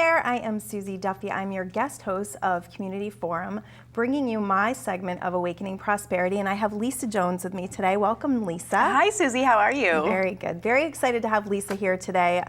there, I am Suzy Duffy. I'm your guest host of Community Forum, bringing you my segment of Awakening Prosperity, and I have Lisa Jones with me today. Welcome, Lisa. Hi, Suzy. How are you? Very good. Very excited to have Lisa here today.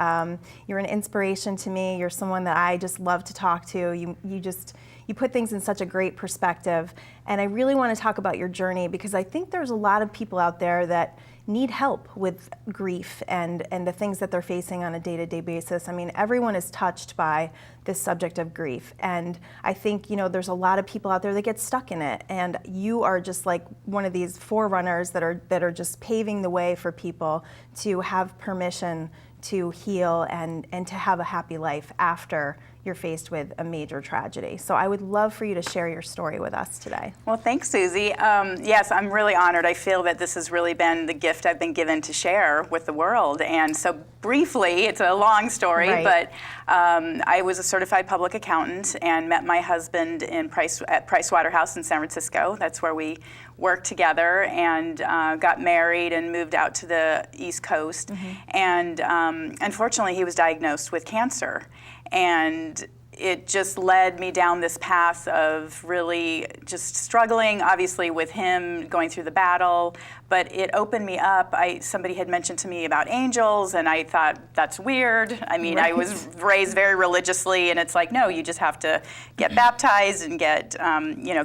You're an inspiration to me. You're someone that I just love to talk to. You put things in such a great perspective, and I really want to talk about your journey because I think there's a lot of people out there that need help with grief and the things that they're facing on a day-to-day basis. I mean, everyone is touched by this subject of grief, and I think, there's a lot of people out there that get stuck in it, and you are just like one of these forerunners that are just paving the way for people to have permission to heal and to have a happy life after you're faced with a major tragedy. So I would love for you to share your story with us today. Well, thanks, Suzy. Yes, I'm really honored. I feel that this has really been the gift I've been given to share with the world. And so briefly, it's a long story, right. But I was a certified public accountant and met my husband at Price Waterhouse in San Francisco. That's where we worked together, and got married and moved out to the East Coast. Mm-hmm. And unfortunately, he was diagnosed with cancer. And it just led me down this path of really just struggling, obviously, with him going through the battle. But it opened me up. Somebody had mentioned to me about angels, and I thought, that's weird. I mean, right. I was raised very religiously, and it's like, no, you just have to get baptized and get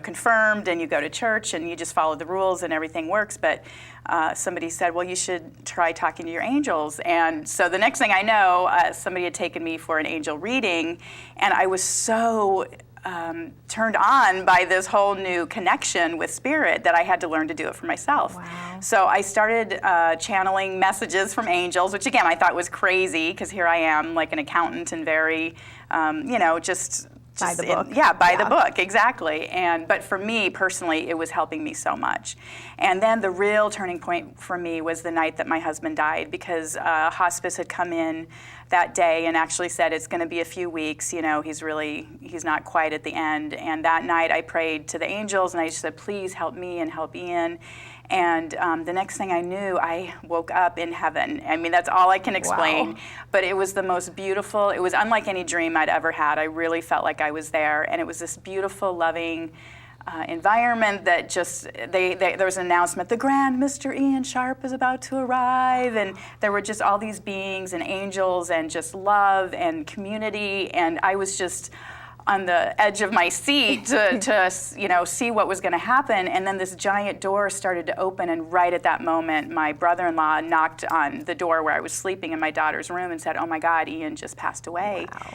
confirmed, and you go to church, and you just follow the rules, and everything works. But somebody said, well, you should try talking to your angels. And so the next thing I know, somebody had taken me for an angel reading, and I was so turned on by this whole new connection with spirit that I had to learn to do it for myself. Wow. So I started channeling messages from angels, which again I thought was crazy because here I am like an accountant and very, just by the book. By the book, exactly. But for me personally, it was helping me so much. And then the real turning point for me was the night that my husband died, because hospice had come in that day and actually said it's going to be a few weeks. He's not quite at the end. And that night I prayed to the angels and I just said, please help me and help Ian. And the next thing I knew, I woke up in heaven. I mean, that's all I can explain. Wow. But it was the most beautiful, it was unlike any dream I'd ever had. I really felt like I was there. And it was this beautiful, loving environment that just, there was an announcement, the Grand Mr. Ian Sharp is about to arrive. And there were just all these beings and angels and just love and community. And I was just on the edge of my seat to see what was going to happen. And then this giant door started to open, and right at that moment, my brother-in-law knocked on the door where I was sleeping in my daughter's room and said, oh my God, Ian just passed away. Wow.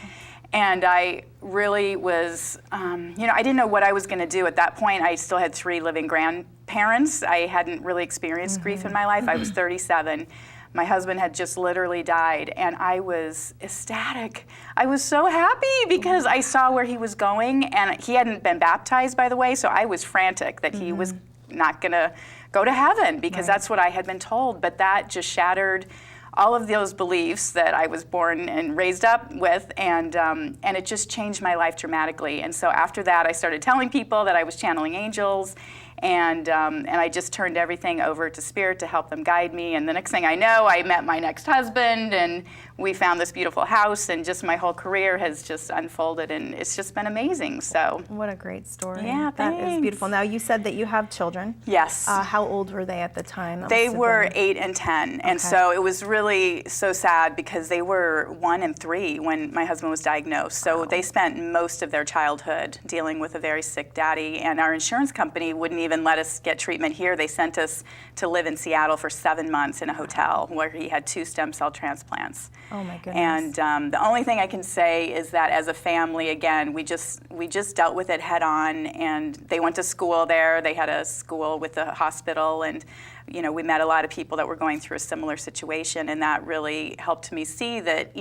And I really was, I didn't know what I was going to do at that point. I still had 3 living grandparents. I hadn't really experienced Mm-hmm. grief in my life. I was 37. My husband had just literally died, and I was ecstatic. I was so happy because I saw where he was going, and he hadn't been baptized, by the way, so I was frantic that he was not going to go to heaven because Right. that's what I had been told. But that just shattered all of those beliefs that I was born and raised up with, and it just changed my life dramatically. And so after that, I started telling people that I was channeling angels, and I just turned everything over to Spirit to help them guide me. And the next thing I know, I met my next husband, and we found this beautiful house, and just my whole career has just unfolded, and it's just been amazing. So What a great story. Yeah, That is thanks. beautiful. Now, you said that you have children. yes. How old were they at the time? That They must have were been- 8 and 10, and Okay. so it was really so sad because they were 1 and 3 when my husband was diagnosed. So Wow. they spent most of their childhood dealing with a very sick daddy, and our insurance company wouldn't even let us get treatment here. They sent us to live in Seattle for 7 months in a hotel where he had 2 stem cell transplants. Oh my goodness. And the only thing I can say is that as a family, again, we just dealt with it head on, and they went to school there. They had a school with a hospital, and we met a lot of people that were going through a similar situation, and that really helped me see that,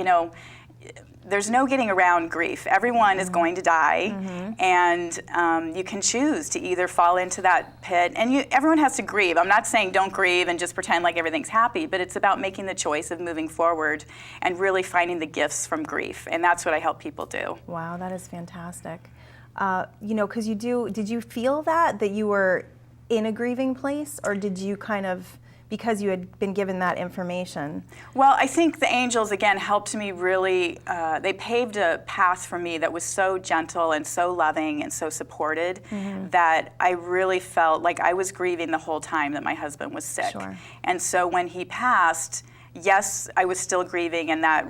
there's no getting around grief. Everyone is going to die, and you can choose to either fall into that pit, and everyone has to grieve. I'm not saying don't grieve and just pretend like everything's happy, but it's about making the choice of moving forward and really finding the gifts from grief, and that's what I help people do. Wow, that is fantastic. Because did you feel that you were in a grieving place, or did you kind of because you had been given that information? Well, I think the angels, again, helped me really, they paved a path for me that was so gentle and so loving and so supported that I really felt like I was grieving the whole time that my husband was sick. Sure. And so when he passed, yes, I was still grieving, and that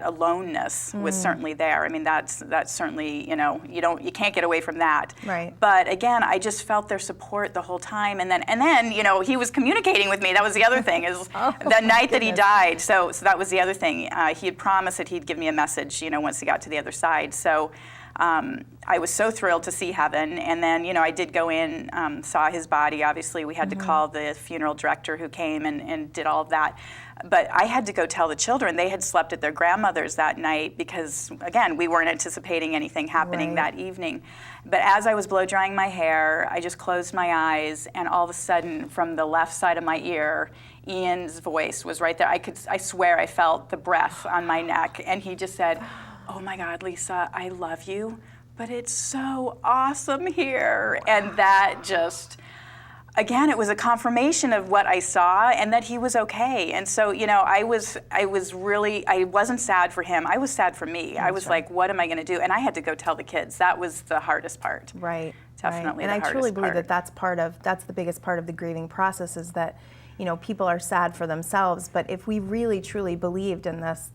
aloneness was certainly there. I mean, that's certainly, you can't get away from that. Right. But again, I just felt their support the whole time, and then he was communicating with me. That was the other thing, is the night that he died. So that was the other thing. He had promised that he'd give me a message, once he got to the other side. So I was so thrilled to see heaven, and then I did go in, saw his body. Obviously, we had to call the funeral director who came and did all of that. But I had to go tell the children. They had slept at their grandmother's that night because, again, we weren't anticipating anything happening that evening. But as I was blow drying my hair, I just closed my eyes, and all of a sudden, from the left side of my ear, Ian's voice was right there. I swear I felt the breath on my neck, and he just said, "Oh my God, Lisa, I love you, but it's so awesome here." And that just, again, it was a confirmation of what I saw and that he was okay. And so, I wasn't sad for him. I was sad for me. I was like, what am I going to do? And I had to go tell the kids. That was the hardest part. Right. Definitely right. the And I hardest truly believe part. that's the biggest part of the grieving process, is that, people are sad for themselves. But if we really, truly believed in this,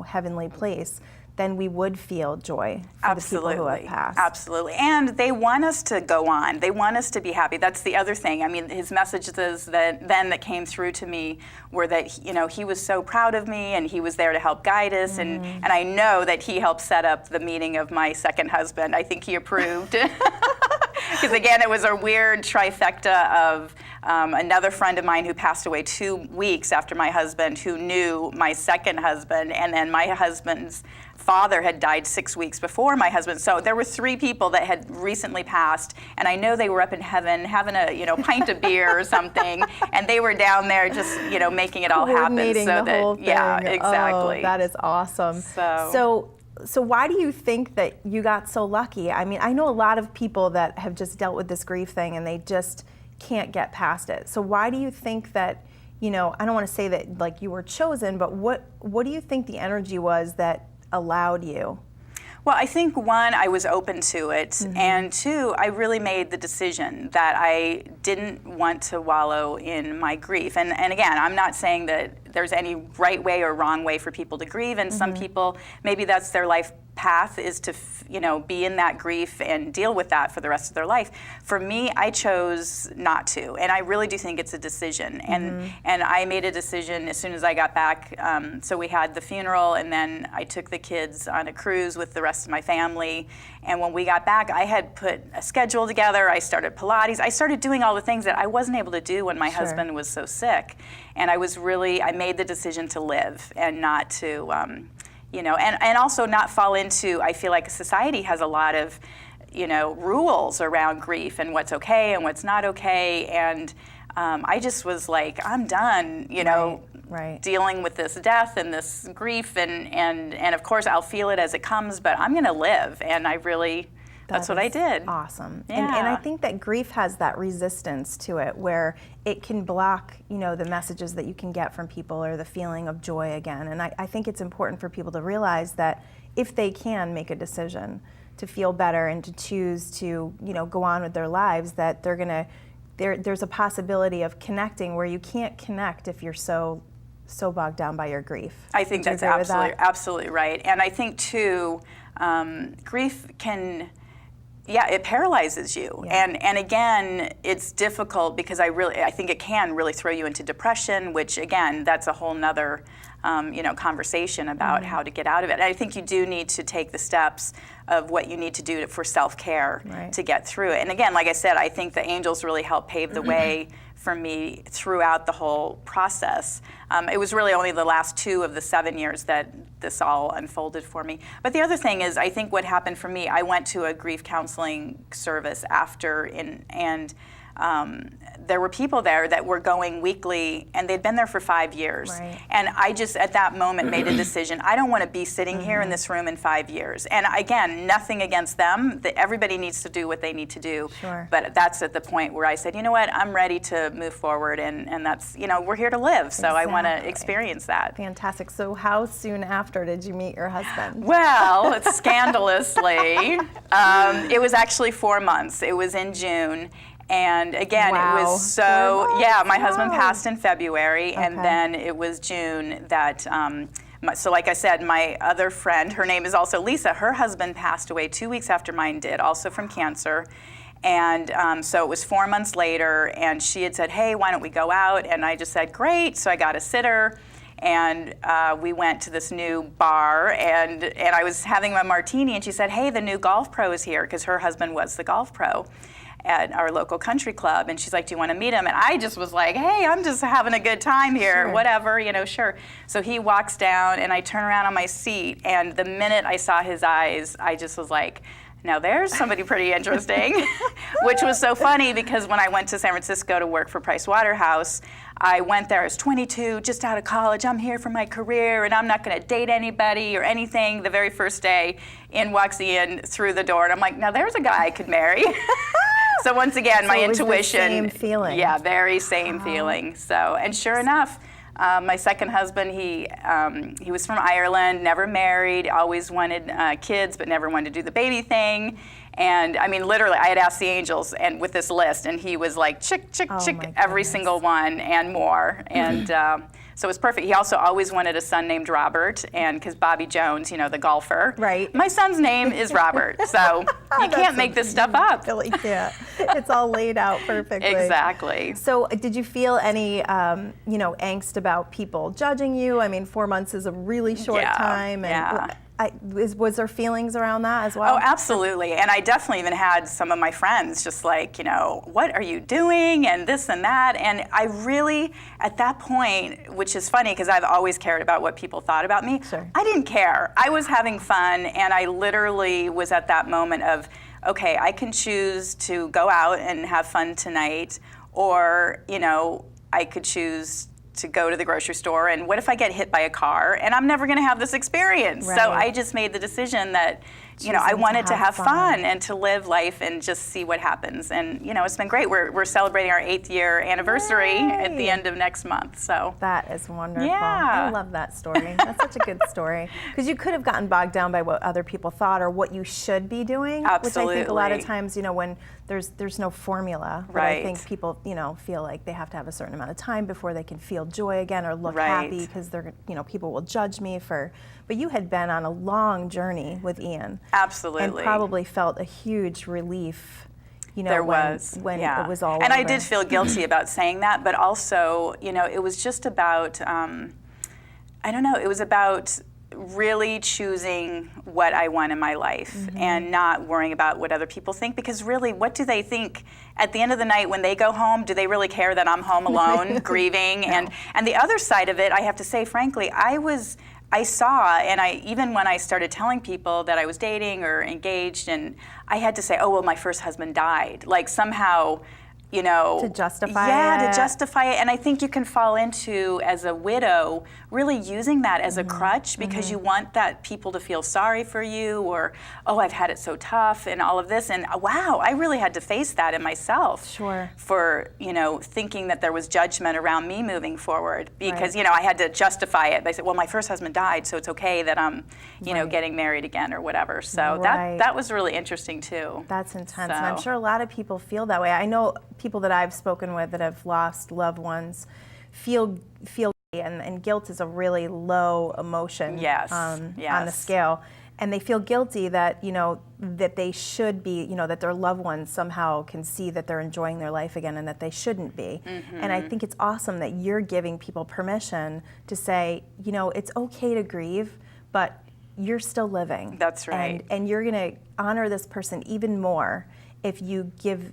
heavenly place, then we would feel joy for the people who have passed. Absolutely. And they want us to go on. They want us to be happy. That's the other thing. I mean, his messages that came through to me were that, he was so proud of me, and he was there to help guide us. And I know that he helped set up the meeting of my second husband. I think he approved. Because again, it was a weird trifecta of another friend of mine who passed away 2 weeks after my husband, who knew my second husband, and then my husband's father had died 6 weeks before my husband. So there were 3 people that had recently passed, and I know they were up in heaven having a pint of beer or something, and they were down there just making it all happen. Coordinating the whole thing. Yeah, exactly. Oh, that is awesome. So why do you think that you got so lucky? I mean, I know a lot of people that have just dealt with this grief thing and they just can't get past it. So why do you think that, I don't want to say that like you were chosen, but what do you think the energy was that allowed you? Well, I think 1, I was open to it, and 2, I really made the decision that I didn't want to wallow in my grief. And again, I'm not saying that there's any right way or wrong way for people to grieve, and some people, maybe that's their life path, is to be in that grief and deal with that for the rest of their life. For me, I chose not to, and I really do think it's a decision. And I made a decision as soon as I got back. So we had the funeral, and then I took the kids on a cruise with the rest of my family. And when we got back, I had put a schedule together. I started Pilates. I started doing all the things that I wasn't able to do when my husband was so sick. And I made the decision to live and not to, and also not fall into, I feel like society has a lot of, rules around grief and what's okay and what's not okay. And I just was like, I'm done, dealing with this death and this grief. And of course, I'll feel it as it comes, but I'm going to live. And that's what I did. Awesome. Yeah. And I think that grief has that resistance to it, where it can block, the messages that you can get from people, or the feeling of joy again. And I think it's important for people to realize that if they can make a decision to feel better and to choose to, go on with their lives, that there's a possibility of connecting where you can't connect if you're so bogged down by your grief. I think that's absolutely right. And I think too, grief can, it paralyzes you. Yeah. And again, it's difficult because I think it can really throw you into depression, which again, that's a whole nother conversation about how to get out of it. And I think you do need to take the steps of what you need to do for self-care to get through it. And again, like I said, I think the angels really helped pave the way for me throughout the whole process. It was really only the last 2 of the 7 years that this all unfolded for me. But the other thing is, I think what happened for me, I went to a grief counseling service after, and there were people there that were going weekly, and they'd been there for 5 years. Right. And I just, at that moment, made a decision. I don't want to be sitting here in this room in 5 years. And again, nothing against them. Everybody needs to do what they need to do. Sure. But that's at the point where I said, you know what, I'm ready to move forward, and that's, we're here to live, so I want to Exactly. experience that. Fantastic. So how soon after did you meet your husband? Well, scandalously, it was actually 4 months. It was in June. And again, Wow. it was 4 so, months? yeah, my husband Wow. passed in February, and Okay. then it was June that, so like I said, my other friend, her name is also Lisa, her husband passed away 2 weeks after mine did, also from cancer. And so it was 4 months later, and she had said, hey, why don't we go out? And I just said, great. So I got a sitter. And we went to this new bar, and I was having a martini, and she said, hey, the new golf pro is here, because her husband was the golf pro at our local country club. And she's like, do you want to meet him? And I just was like, hey, I'm just having a good time here, Sure. whatever, sure. So he walks down, and I turn around on my seat, and the minute I saw his eyes, I just was like, now there's somebody pretty interesting, which was so funny because when I went to San Francisco to work for Price Waterhouse, I went there, I was 22, just out of college, I'm here for my career, and I'm not gonna date anybody or anything. The very first day, in walks Ian through the door, and I'm like, now there's a guy I could marry. So once again, my it was the intuition. same feeling. Yeah, very same feeling. So, and sure enough, my second husband, he was from Ireland, never married, always wanted kids, but never wanted to do the baby thing. And I mean, literally, I had asked the angels and with this list, and he was like, chick, chick, Oh, chick, my every goodness. single one and more. And so it was perfect. He also always wanted a son named Robert, and because Bobby Jones, the golfer. Right. My son's name is Robert, so you can't make this stuff up. Really can't. It's all laid out perfectly. Exactly. So did you feel any, angst about people judging you? I mean, 4 months is a really short Yeah, time. And yeah. Was there feelings around that as well? Oh, absolutely. And I definitely even had some of my friends just like, what are you doing? And this and that. And I really, at that point, which is funny because I've always cared about what people thought about me, Sure. I didn't care. I was having fun, and I literally was at that moment of, okay, I can choose to go out and have fun tonight, or, I could choose to go to the grocery store, and what if I get hit by a car and I'm never going to have this experience? Right. So I just made the decision that I wanted to have fun and to live life and just see what happens. And it's been great. We're celebrating our 8th year anniversary at the Yay. end of next month. So That is wonderful. Yeah. I love that story. That's such a good story. Because you could have gotten bogged down by what other people thought or what you should be doing. Which I think a lot of Absolutely. times, when there's no formula. But Right. I think people, feel like they have to have a certain amount of time before they can feel joy again or look Right. happy because they're, people will judge me for. But you had been on a long journey with Ian. absolutely. And probably felt a huge relief. There when yeah. it was all and over. I did feel guilty about saying that, but also, it was just about, I don't know, it was about really choosing what I want in my life and not worrying about what other people think, because really, what do they think at the end of the night when they go home? Do they really care that I'm home alone grieving? No. And the other side of it, I have to say, frankly, I saw, and even when I started telling people that I was dating or engaged, and I had to say, oh, well, my first husband died. Like somehow, To justify it. Yeah, to justify it. And I think you can fall into, as a widow, really using that as a crutch because you want that people to feel sorry for you, or, oh, I've had it so tough and all of this. And wow, I really had to face that in myself. Sure. For, thinking that there was judgment around me moving forward because, Right. I had to justify it by saying, well, my first husband died, so it's okay that I'm, Right. getting married again or whatever. So Right. that was really interesting too. That's intense, and I'm So- sure a lot of people feel that way. I know people that I've spoken with that have lost loved ones feel and guilt is a really low emotion Yes, on the yes. scale, and they feel guilty that that they should be that their loved ones somehow can see that they're enjoying their life again and that they shouldn't be. And I think it's awesome that you're giving people permission to say it's okay to grieve, but you're still living. That's right. And you're going to honor this person even more if you give,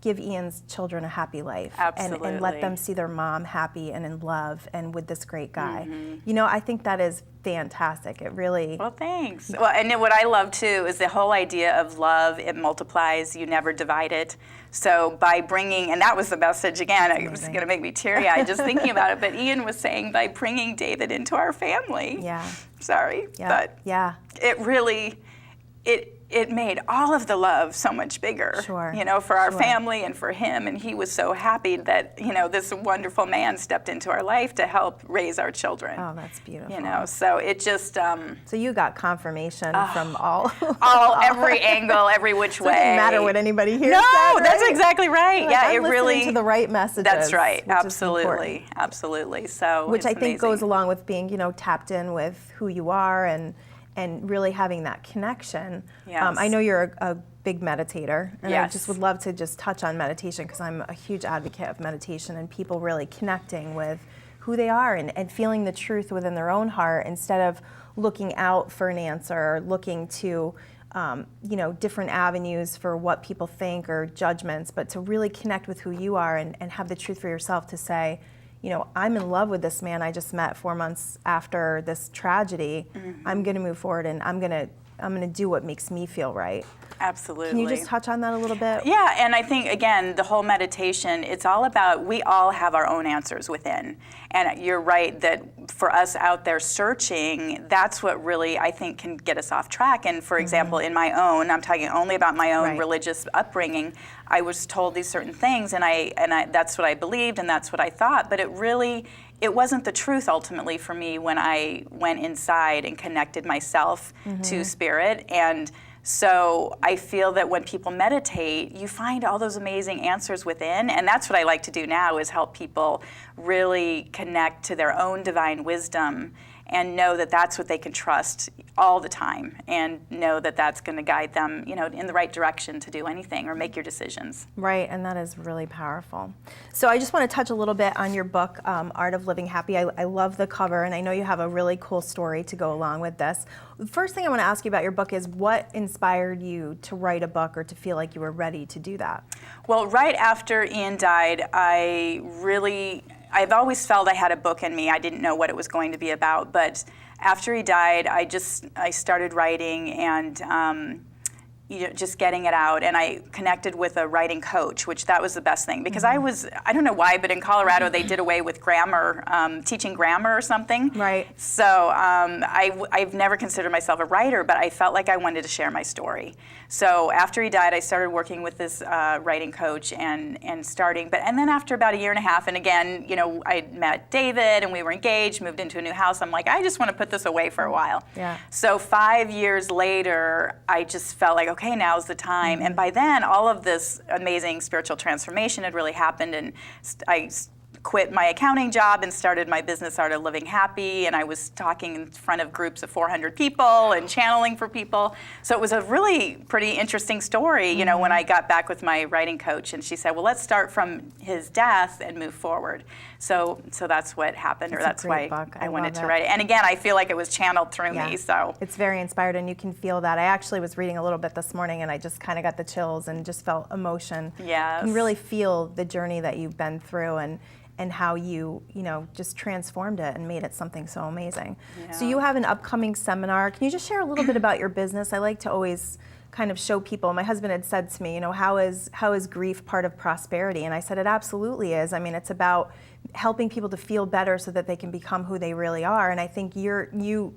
give Ian's children a happy life. Absolutely. And let them see their mom happy and in love and with this great guy. You know, I think that is fantastic. It really... Well, thanks. Well, and then what I love too is the whole idea of love. It multiplies. You never divide it. So by bringing, and that was the message again, it was going to make me teary-eyed just thinking about it, but Ian was saying by bringing David into our family. Yeah. Sorry. Yeah. But yeah. it really, it made all of the love so much bigger, Sure. you know, for our Sure. family and for him. And he was so happy that, you know, this wonderful man stepped into our life to help raise our children. Oh, that's beautiful. You know, so it just... so you got confirmation from all... every angle, every which way. It doesn't matter what anybody hears. No, said, that's right? exactly right. Like, Yeah, I'm it really... listening to the right messages. That's right. which is Absolutely. important. Absolutely. So Which it's I think amazing. goes along with being, you know, tapped in with who you are and really having that connection. Yes. I know you're a big meditator, and I Yes. just would love to just touch on meditation because I'm a huge advocate of meditation and people really connecting with who they are and feeling the truth within their own heart instead of looking out for an answer or looking to you know, different avenues for what people think or judgments, but to really connect with who you are and have the truth for yourself to say, you know, I'm in love with this man I just met 4 months after this tragedy. I'm going to move forward and I'm going to do what makes me feel right. Absolutely. Can you just touch on that a little bit? Yeah, and I think, again, the whole meditation, it's all about, we all have our own answers within. And you're right that for us out there searching, that's what really, I think, can get us off track. And for example, in my own, I'm talking only about my own Right. religious upbringing, I was told these certain things, and I that's what I believed, and that's what I thought. But it wasn't the truth ultimately for me when I went inside and connected myself to spirit. And so I feel that when people meditate, you find all those amazing answers within, and that's what I like to do now is help people really connect to their own divine wisdom and know that that's what they can trust all the time and know that that's going to guide them, you know, in the right direction to do anything or make your decisions. Right, and that is really powerful. So I just want to touch a little bit on your book, Art of Living Happy. I love the cover, and I know you have a really cool story to go along with this. The first thing I want to ask you about your book is what inspired you to write a book or to feel like you were ready to do that? Well, right after Ian died, I've always felt I had a book in me. I didn't know what it was going to be about, but after he died, I started writing and just getting it out, and I connected with a writing coach, which that was the best thing because I don't know why, but in Colorado they did away with grammar, teaching grammar or something. Right. So I've never considered myself a writer, but I felt like I wanted to share my story. So after he died, I started working with this writing coach and then after about 1.5 years, and again, you know, I met David and we were engaged, moved into a new house. I'm like, I just want to put this away for a while. Yeah. So 5 years later, I just felt like, okay, now's the time. And by then, all of this amazing spiritual transformation had really happened, and I quit my accounting job and started my business, Art of Living Happy, and I was talking in front of groups of 400 people and channeling for people. So it was a really pretty interesting story, you know, when I got back with my writing coach, and she said, well, let's start from his death and move forward. So that's what happened, or that's why I wanted to write it. And again, I feel like it was channeled through me, so. It's very inspired, and you can feel that. I actually was reading a little bit this morning, and I just kind of got the chills and just felt emotion. Yes. You can really feel the journey that you've been through and how you know, just transformed it and made it something so amazing. Yeah. So you have an upcoming seminar. Can you just share a little bit about your business? I like to always kind of show people. My husband had said to me, you know, how is grief part of prosperity? And I said, it absolutely is. I mean, it's about helping people to feel better so that they can become who they really are. And I think you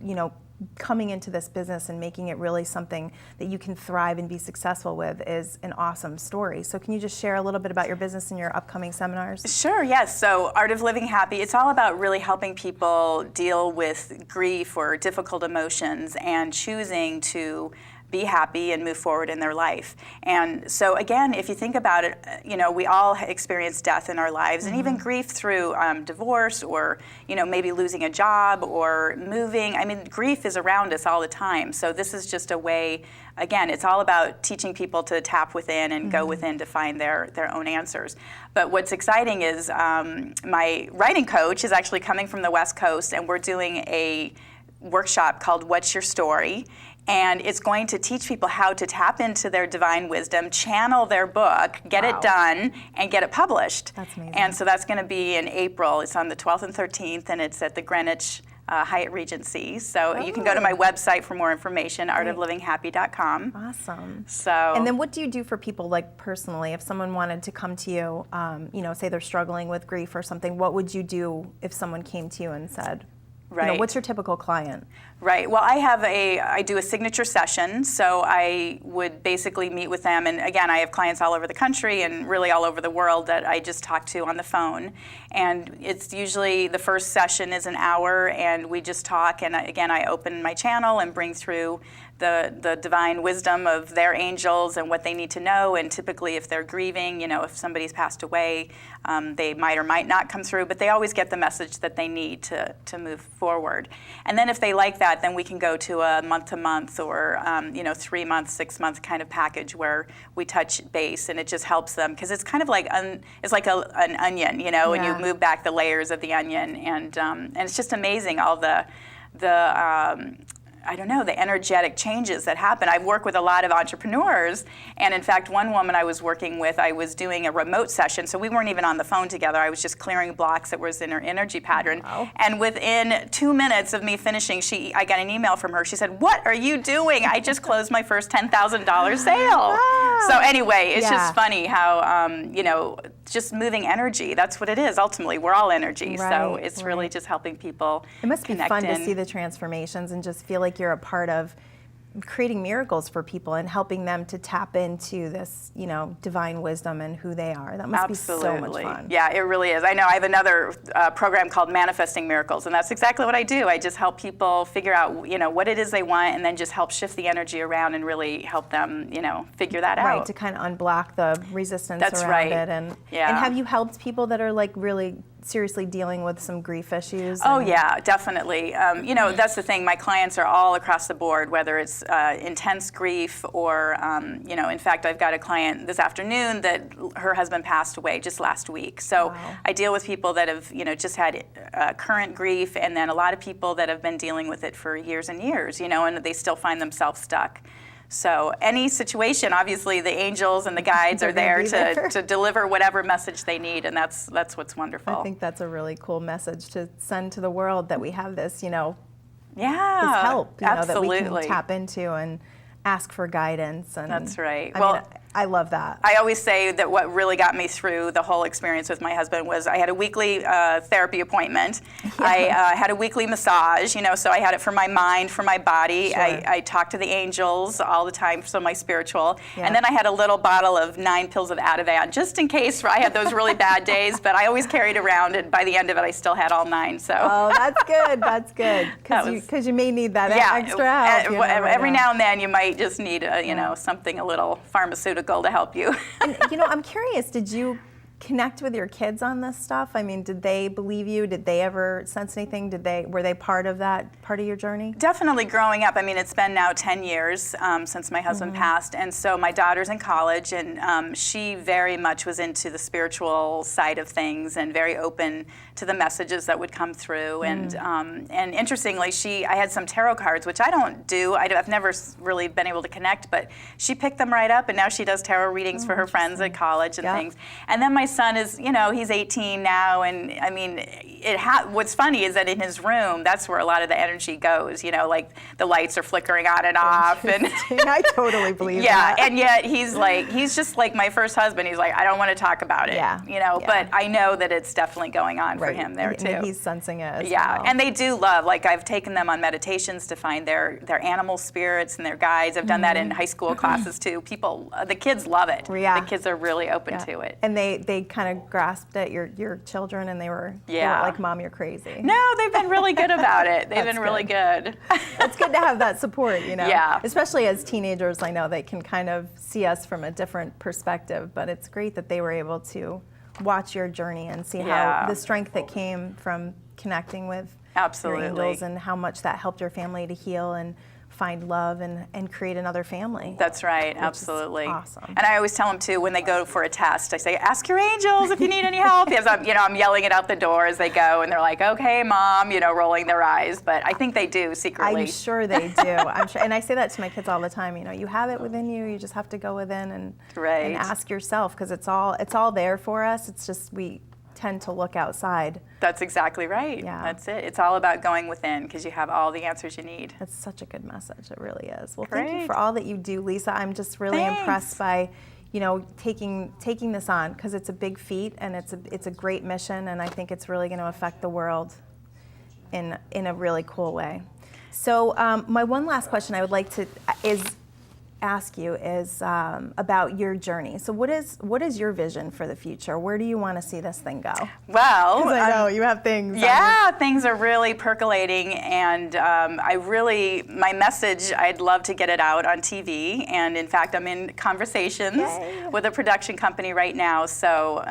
know, coming into this business and making it really something that you can thrive and be successful with is an awesome story. So can you just share a little bit about your business and your upcoming seminars? Sure, yes. So Art of Living Happy, it's all about really helping people deal with grief or difficult emotions and choosing to be happy and move forward in their life. And so again, if you think about it, you know, we all experience death in our lives, and even grief through divorce, or, you know, maybe losing a job or moving. I mean, grief is around us all the time. So this is just a way, again, it's all about teaching people to tap within and go within to find their own answers. But what's exciting is my writing coach is actually coming from the West Coast, and we're doing workshop called What's Your Story? And it's going to teach people how to tap into their divine wisdom, channel their book, get it done, and get it published. That's amazing. And so that's going to be in April. It's on the 12th and 13th, and it's at the Greenwich Hyatt Regency. So you can go to my website for more information, artoflivinghappy.com. Awesome. So. And then what do you do for people, like personally, if someone wanted to come to you, say they're struggling with grief or something, what would you do if someone came to you and said, Right. What's your typical client? Right. Well, I do a signature session, so I would basically meet with them, and again, I have clients all over the country and really all over the world that I just talk to on the phone. And it's usually the first session is an hour, and we just talk. And again, I open my channel and bring through the divine wisdom of their angels and what they need to know. And typically, if they're grieving, if somebody's passed away, they might or might not come through, but they always get the message that they need to move forward. And then if they like that, then we can go to a month-to-month or 3-month, 6-month kind of package where we touch base, and it just helps them because it's kind of like it's like an onion, and you move back the layers of the onion, and it's just amazing all the the energetic changes that happen. I've worked with a lot of entrepreneurs, and in fact, one woman I was working with, I was doing a remote session, so we weren't even on the phone together. I was just clearing blocks that was in her energy pattern. Wow. And within 2 minutes of me finishing, I got an email from her. She said, "What are you doing? I just closed my first $10,000 sale." Wow. So anyway, it's just funny how, just moving energy, that's what it is. Ultimately, we're all energy, so it's really just helping people. It must be fun in. to see the transformations and just feel like you're a part of creating miracles for people and helping them to tap into this, divine wisdom and who they are. That must be so much fun. Yeah, it really is. I know I have another program called Manifesting Miracles, and that's exactly what I do. I just help people figure out, what it is they want, and then just help shift the energy around and really help them, figure that out. Right, to kind of unblock the resistance around it. And have you helped people that are like really seriously dealing with some grief issues? Oh yeah, definitely. That's the thing. My clients are all across the board, whether it's intense grief or, in fact, I've got a client this afternoon that her husband passed away just last week. So I deal with people that have, just had current grief, and then a lot of people that have been dealing with it for years and years, and they still find themselves stuck. So any situation, obviously, the angels and the guides are there to deliver whatever message they need, and that's what's wonderful. I think that's a really cool message to send to the world, that we have this, this help, absolutely. that we can tap into and ask for guidance. And that's right. I love that. I always say that what really got me through the whole experience with my husband was I had a weekly therapy appointment. Yeah. I had a weekly massage, so I had it for my mind, for my body. Sure. I talked to the angels all the time, so my spiritual. Yeah. And then I had a little bottle of 9 pills of Ativan, just in case I had those really bad days, but I always carried around, and by the end of it, I still had all 9. So. Oh, that's good. That's good. Because you may need that extra help. Every now and then, you might just need, something a little pharmaceutical to help you. And, I'm curious, did you connect with your kids on this stuff? I mean, did they believe you? Did they ever sense anything? Were they part of that part of your journey? Definitely growing up. I mean, it's been now 10 years since my husband passed, and so my daughter's in college, and she very much was into the spiritual side of things and very open to the messages that would come through. And interestingly, I had some tarot cards, which I don't do. I've never really been able to connect, but she picked them right up, and now she does tarot readings for her friends at college and things. And then my son is, he's 18 now, and I mean, what's funny is that in his room, that's where a lot of the energy goes, like the lights are flickering on and off. And I totally believe that. Yeah, and yet he's just like my first husband. He's like, I don't want to talk about it, but I know that it's definitely going on for him there too. And he's sensing it as well. And they do love, I've taken them on meditations to find their animal spirits and their guides. I've done that in high school classes too. The kids love it. Yeah. The kids are really open to it. And they kind of grasped at your children, and they were like, Mom, you're crazy. No, they've been really good about it. They've been really good. It's good to have that support, Yeah. Especially as teenagers, I know they can kind of see us from a different perspective, but it's great that they were able to watch your journey and see how the strength that came from connecting with your angels, and how much that helped your family to heal. And find love and create another family. That's right, which is absolutely. awesome. And I always tell them too, when they go for a test, I say, ask your angels if you need any help. Because I'm yelling it out the door as they go, and they're like, okay, Mom, rolling their eyes. But I think they do secretly. I'm sure they do. I'm sure, and I say that to my kids all the time. You have it within you. You just have to go within and ask yourself, because it's all there for us. It's just we tend to look outside. That's exactly right. Yeah. That's it. It's all about going within, because you have all the answers you need. That's such a good message. It really is. Well, Great. thank you for all that you do, Lisa. I'm just really impressed by, taking this on, because it's a big feat and it's a great mission, and I think it's really going to affect the world in a really cool way. So my one last question I would like to ask you is about your journey. So what is your vision for the future? Where do you want to see this thing go? Well, I know you have things. Yeah, things are really percolating, and my message, I'd love to get it out on TV, and in fact, I'm in conversations with a production company right now, so,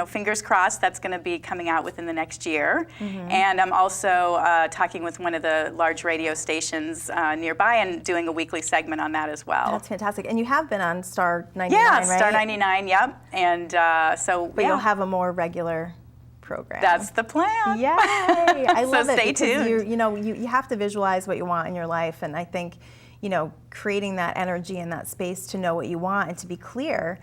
fingers crossed that's going to be coming out within the next year. Mm-hmm. And I'm also talking with one of the large radio stations nearby and doing a weekly segment on that as well. That's fantastic. And you have been on Star 99, yeah, right? Star 99, yep. And But you'll have a more regular program. That's the plan. Yay! I love it. Stay tuned. You have to visualize what you want in your life, and I think creating that energy and that space to know what you want and to be clear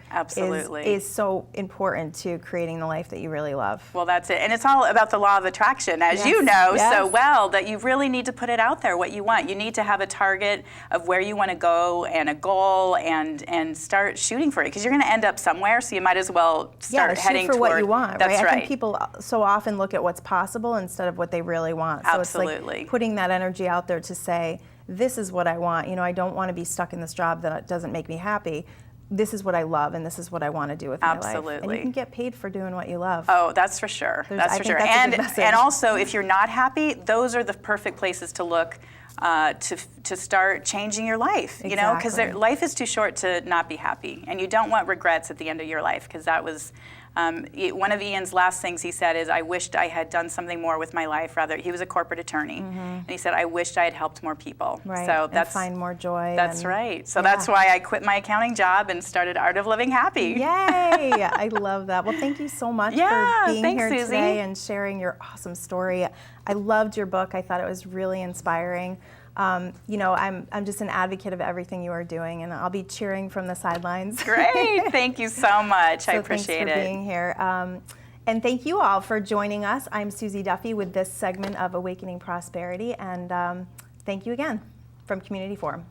is so important to creating the life that you really love. Well, that's it. And it's all about the law of attraction, as you know so well, that you really need to put it out there, what you want. You need to have a target of where you want to go and a goal, and start shooting for it, because you're going to end up somewhere, so you might as well start heading shoot for toward what you want. That's right? I think people so often look at what's possible instead of what they really want. So Absolutely. It's like putting that energy out there to say, this is what I want. I don't want to be stuck in this job that doesn't make me happy. This is what I love, and this is what I want to do with my life. Absolutely. And you can get paid for doing what you love. Oh, that's for sure. That's for sure. That's a good message. And also, if you're not happy, those are the perfect places to look to start changing your life. Because life is too short to not be happy, and you don't want regrets at the end of your life, because that was. One of Ian's last things he said is, I wished I had done something more with my life. He was a corporate attorney, and he said, I wished I had helped more people. Right. So and find more joy. That's right. So that's why I quit my accounting job and started Art of Living Happy. Yay! I love that. Well, thank you so much for being here Suzy. today and sharing your awesome story. I loved your book. I thought it was really inspiring. I'm just an advocate of everything you are doing, and I'll be cheering from the sidelines. Great. Thank you so much. I appreciate it. Thanks for being here. And thank you all for joining us. I'm Suzy Duffy with this segment of Awakening Prosperity, and thank you again from Community Forum.